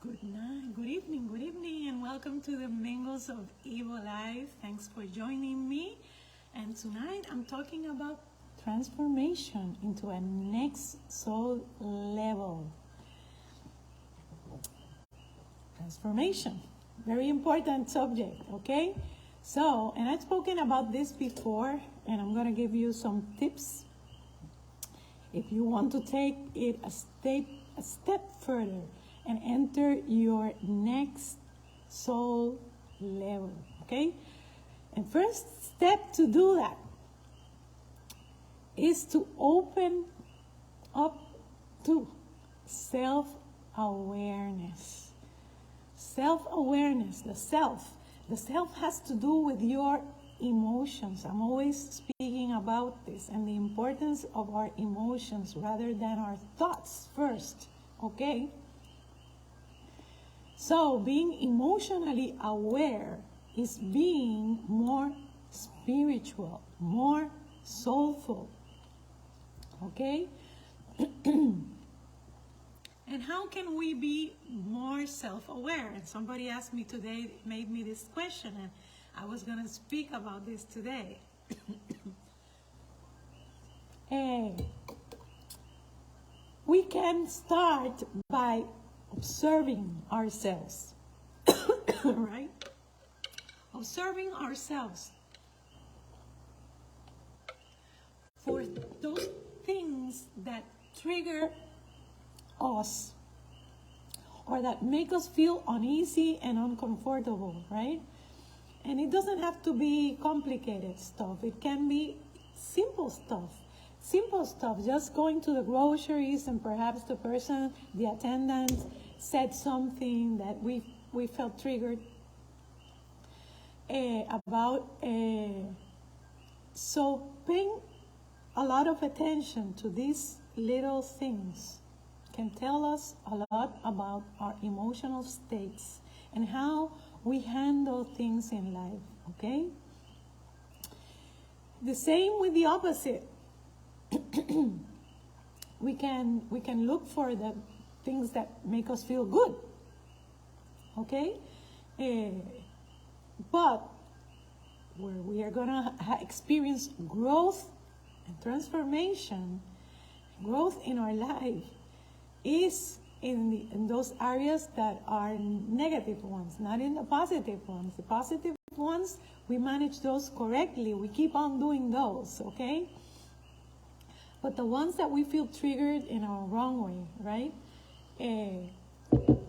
Good night, good evening, and welcome to the Mingles of Evil Life. Thanks for joining me. And tonight I'm talking about transformation into a next soul level. Transformation, very important subject, okay? So, and I've spoken about this before, and I'm going to give you some tips if you want to take it a step further and enter your next soul level, okay? And first step to do that is to open up to self-awareness. Self-awareness, the self. The self has to do with your emotions. I'm always speaking about this and the importance of our emotions rather than our thoughts first, okay? So, being emotionally aware is being more spiritual, more soulful. Okay? And how can we be more self-aware? And somebody asked me today, made me this question, and I was going to speak about this today. We can start by observing ourselves, right? Observing ourselves for those things that trigger us or that make us feel uneasy and uncomfortable, right? And it doesn't have to be complicated stuff. It can be simple stuff. Simple stuff, just going to the groceries and perhaps the attendant said something that we felt triggered about. So paying a lot of attention to these little things can tell us a lot about our emotional states and how we handle things in life, okay? The same with the opposite. we can look for the things that make us feel good, okay? But where we are going to experience growth and transformation, growth in our life, is in those areas that are negative ones, not in the positive ones. The positive ones, we manage those correctly. We keep on doing those, okay? But the ones that we feel triggered in a wrong way, right?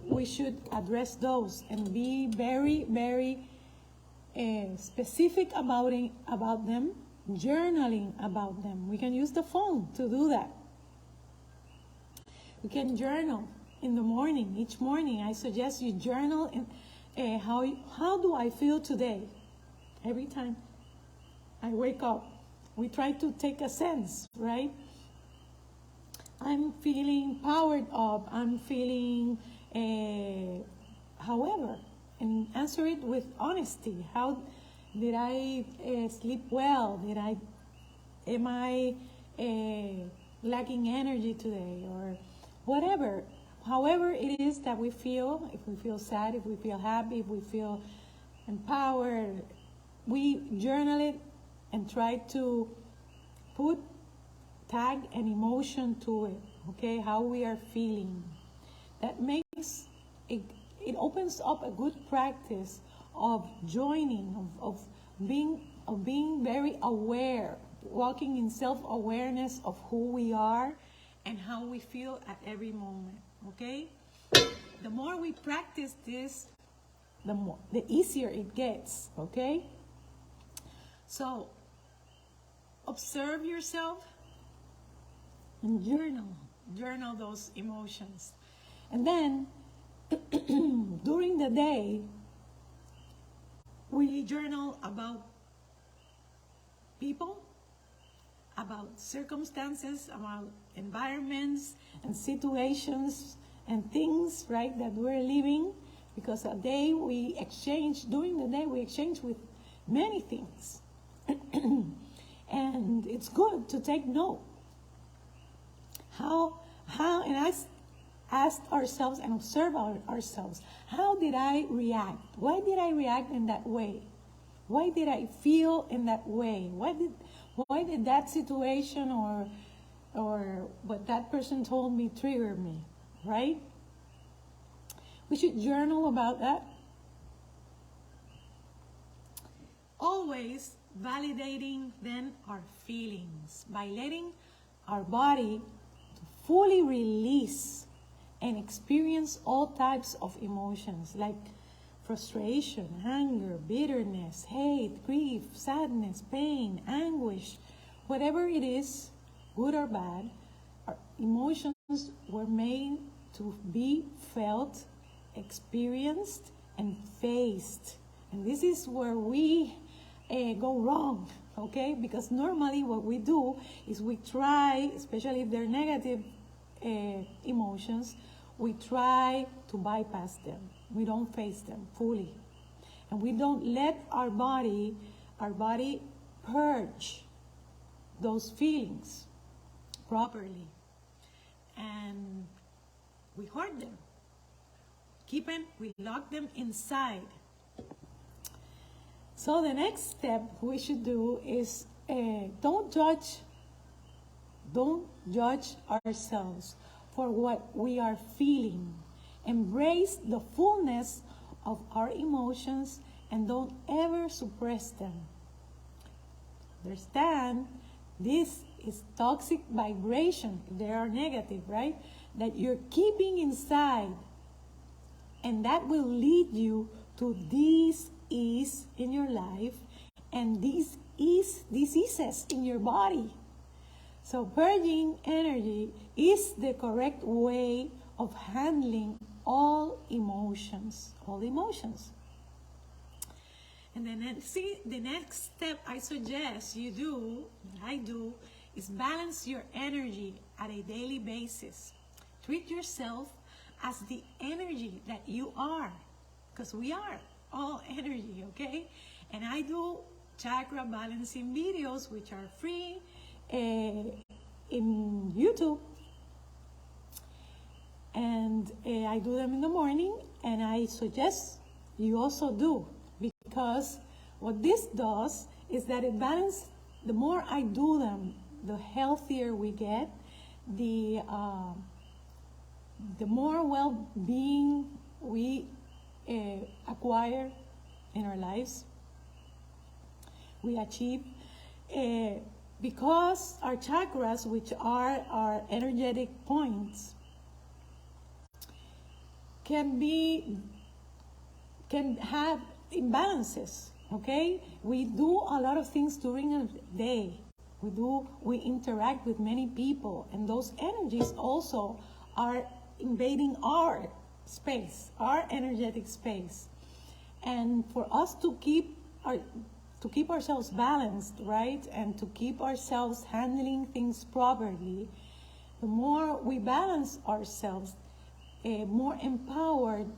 We should address those and be very, very specific about them, journaling about them. We can use the phone to do that. We can journal in the morning. Each morning, I suggest you journal in how do I feel today? Every time I wake up, we try to take a sense, right? I'm feeling powered up. I'm feeling, however, and answer it with honesty. How did I sleep well? Am I lacking energy today, or whatever? However it is that we feel, if we feel sad, if we feel happy, if we feel empowered, we journal it and try to tag an emotion to it, okay, how we are feeling. That makes it opens up a good practice of joining, of being very aware, walking in self-awareness of who we are and how we feel at every moment, okay? The more we practice this, the easier it gets, okay? So, observe yourself and journal those emotions. And then, during the day, we journal about people, about circumstances, about environments and situations and things, right, that we're living, because during the day we exchange with many things. And it's good to take note. And ask ourselves and observe ourselves. How did I react? Why did I react in that way? Why did I feel in that way? Why did that situation or what that person told me trigger me, right? We should journal about that. Always validating then our feelings by letting our body fully release and experience all types of emotions like frustration, anger, bitterness, hate, grief, sadness, pain, anguish, whatever it is, good or bad. Our emotions were made to be felt, experienced, and faced. And this is where we go wrong, okay? Because normally what we do is we try, especially if they're negative emotions, we try to bypass them. We don't face them fully. And we don't let our body purge those feelings properly. And we hoard them. We lock them inside. So the next step we should do is don't judge ourselves for what we are feeling. Embrace the fullness of our emotions and don't ever suppress them. Understand, this is toxic vibration. They are negative, right? That you're keeping inside. And that will lead you to dis-ease in your life and diseases in your body. So purging energy is the correct way of handling all emotions. And then the next step I suggest I do, is balance your energy at a daily basis. Treat yourself as the energy that you are, because we are all energy, okay? And I do chakra balancing videos, which are free in YouTube. And I do them in the morning, and I suggest you also do, because what this does is that it balances. The more I do them, the healthier we get, the more well-being we acquire in our lives, we achieve, because our chakras, which are our energetic points, can have imbalances, okay? We do a lot of things during a day. We interact with many people, and those energies also are invading our space, our energetic space. And for us to keep ourselves balanced, right, and to keep ourselves handling things properly, the more we balance ourselves, more empowered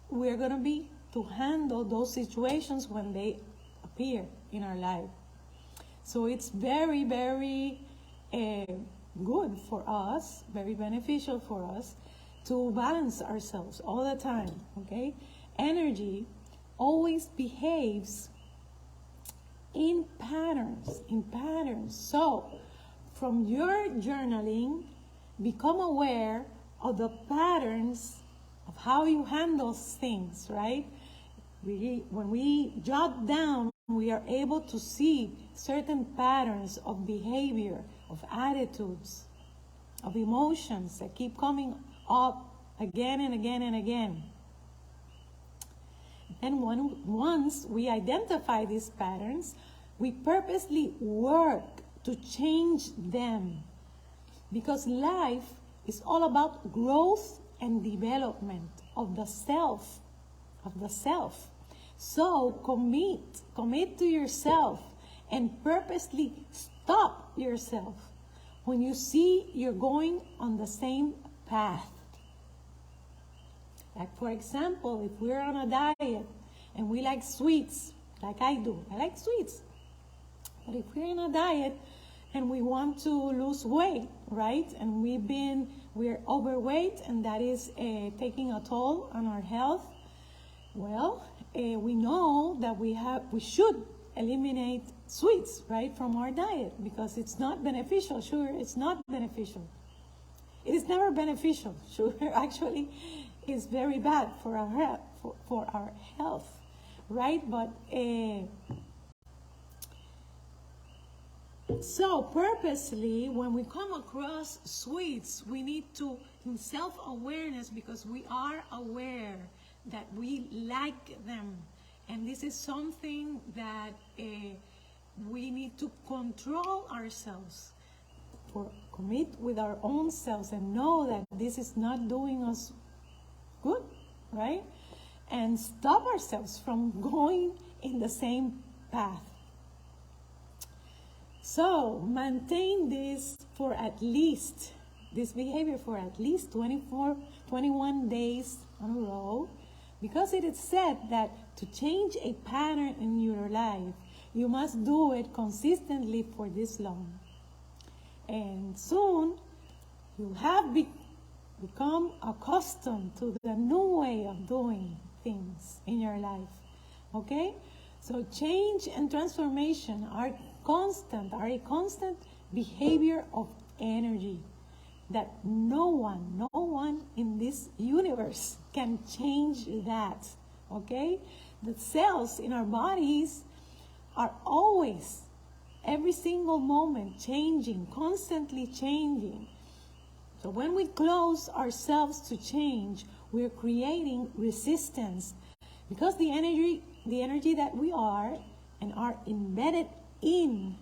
we're going to be to handle those situations when they appear in our life. So it's very, very good for us, very beneficial for us to balance ourselves all the time, okay? Energy always behaves in patterns. So from your journaling, become aware of the patterns of how you handle things, right? When we jot down, we are able to see certain patterns of behavior, of attitudes, of emotions that keep coming up again and again and again. And once we identify these patterns, we purposely work to change them, because life is all about growth and development of the self. So commit to yourself and purposely stop yourself when you see you're going on the same path. Like, for example, if we're on a diet and we like sweets, like I do, I like sweets. But if we're in a diet and we want to lose weight, right? And we've been we're overweight and that is taking a toll on our health, well, we know that we should eliminate sweets, right, from our diet because it's not beneficial. Sugar is not beneficial. It is never beneficial. Sugar actually is very bad for our health, right? But so purposely, when we come across sweets, we need to, in self-awareness, because we are aware that we like them. And this is something that we need to control ourselves, commit with our own selves and know that this is not doing us good, right? And stop ourselves from going in the same path. So maintain this behavior for at least 21 days in a row, because it is said that to change a pattern in your life, you must do it consistently for this long. And soon, you have become accustomed to the new way of doing things in your life. Okay? So change and transformation are a constant behavior of energy that no one in this universe can change that. Okay? The cells in our bodies are always, every single moment, changing, constantly changing. So when we close ourselves to change, we're creating resistance, because the energy that we are and are embedded in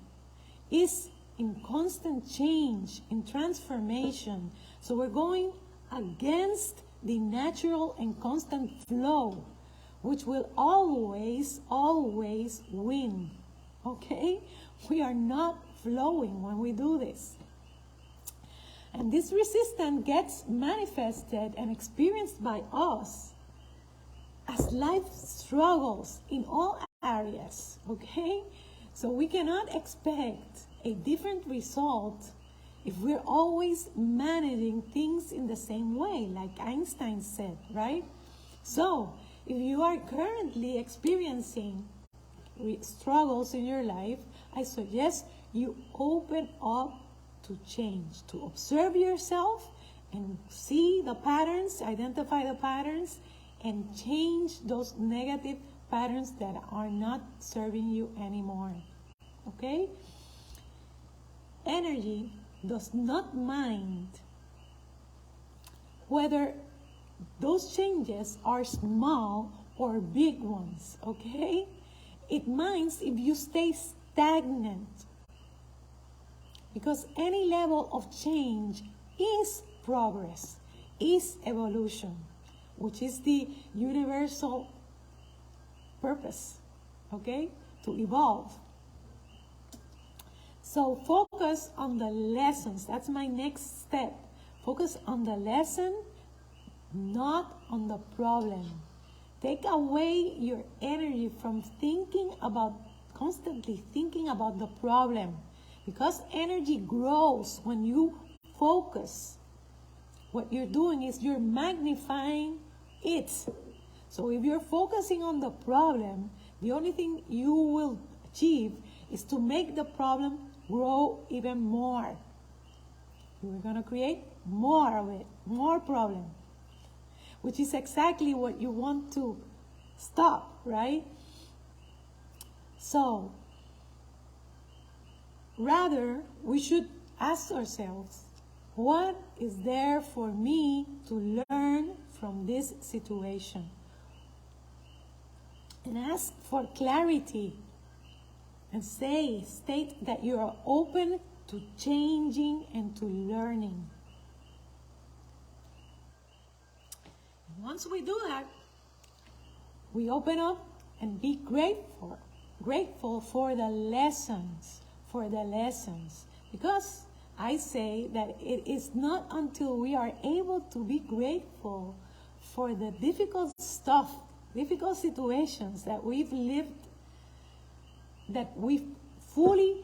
is in constant change, in transformation. So we're going against the natural and constant flow, which will always win. Okay? We are not flowing when we do this. And this resistance gets manifested and experienced by us as life struggles in all areas. Okay? So we cannot expect a different result if we're always managing things in the same way, like Einstein said, right? So if you are currently experiencing struggles in your life, I suggest you open up to change, to observe yourself and see the patterns, identify the patterns, and change those negative patterns that are not serving you anymore. Okay? Energy does not mind whether those changes are small or big ones. Okay? It minds if you stay stagnant, because any level of change is progress, is evolution, which is the universal purpose, okay? To evolve. So focus on the lessons. That's my next step. Focus on the lesson, not on the problem. Take away your energy from constantly thinking about the problem, because energy grows when you focus. What you're doing is you're magnifying it. So if you're focusing on the problem, the only thing you will achieve is to make the problem grow even more. You're going to create more of it, more problem, which is exactly what you want to stop, right? So, rather, we should ask ourselves, what is there for me to learn from this situation? And ask for clarity and state that you are open to changing and to learning. And once we do that, we open up and be grateful for the lessons, because I say that it is not until we are able to be grateful for the difficult situations that we've lived, that we've fully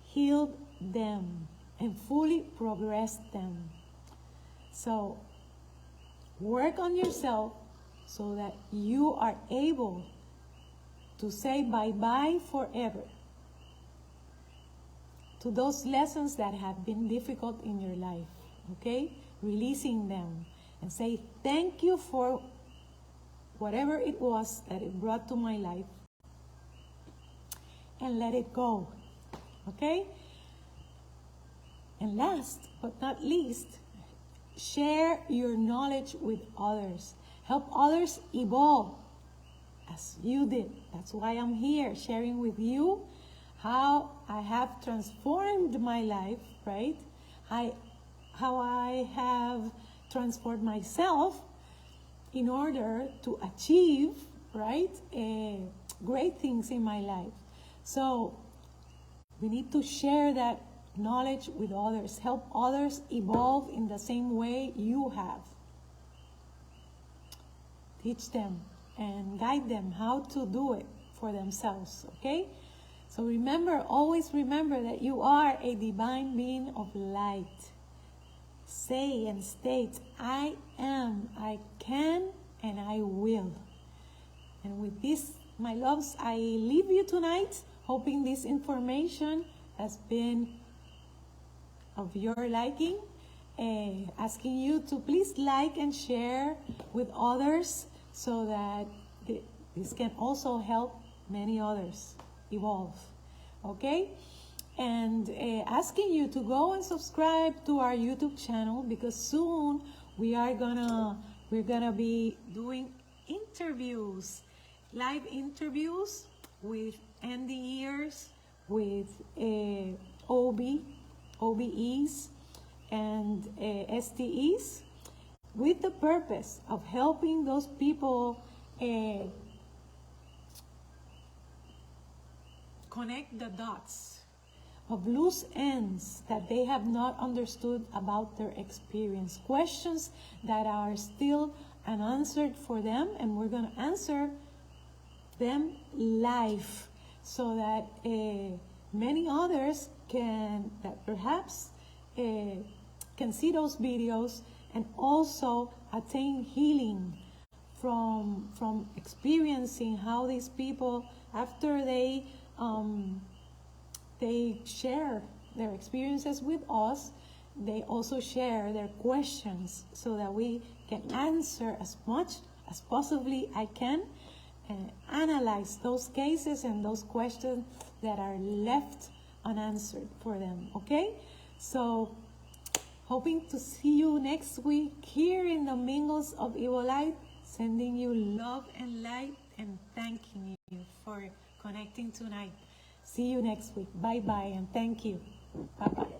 healed them and fully progressed them. So work on yourself so that you are able to say bye-bye forever to those lessons that have been difficult in your life, okay? Releasing them and say thank you for whatever it was that it brought to my life, and let it go, okay? And last but not least, share your knowledge with others. Help others evolve as you did. That's why I'm here sharing with you how I have transformed my life, right? How I have transformed myself in order to achieve, right, great things in my life. So we need to share that knowledge with others. Help others evolve in the same way you have. Teach them and guide them how to do it for themselves, okay? So remember, always remember that you are a divine being of light. Say and state, I am, I can, and I will. And with this, my loves, I leave you tonight, hoping this information has been of your liking. Asking you to please like and share with others so that this can also help many others evolve. Okay? And asking you to go and subscribe to our YouTube channel, because soon we're gonna be doing interviews, live interviews with NDEers, with OBEs, and STEs, with the purpose of helping those people connect the dots of loose ends that they have not understood about their experience. Questions that are still unanswered for them, and we're going to answer them live so that many others that perhaps can see those videos and also attain healing from experiencing how these people, after they share their experiences with us, they also share their questions so that we can answer as much as possibly I can and analyze those cases and those questions that are left unanswered for them, okay? So, hoping to see you next week here in the Mingles of Evil Light, sending you love and light and thanking you for connecting tonight. See you next week. Bye-bye and thank you. Bye-bye.